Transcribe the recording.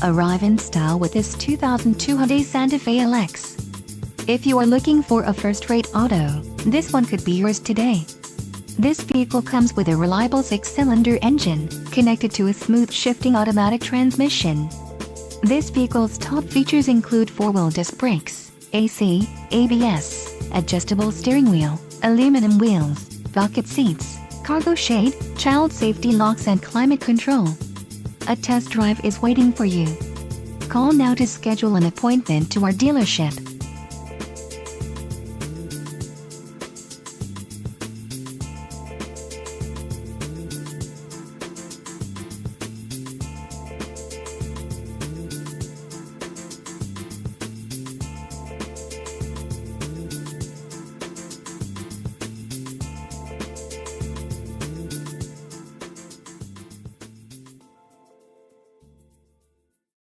Arrive in style with this 2002 Hyundai Santa Fe LX. If you are looking for a first-rate auto, this one could be yours today. This vehicle comes with a reliable 6-cylinder engine, connected to a smooth shifting automatic transmission. This vehicle's top features include 4-wheel disc brakes, AC, ABS, adjustable steering wheel, aluminum wheels, bucket seats, cargo shade, child safety locks and climate control. A test drive is waiting for you. Call now to schedule an appointment to our dealership.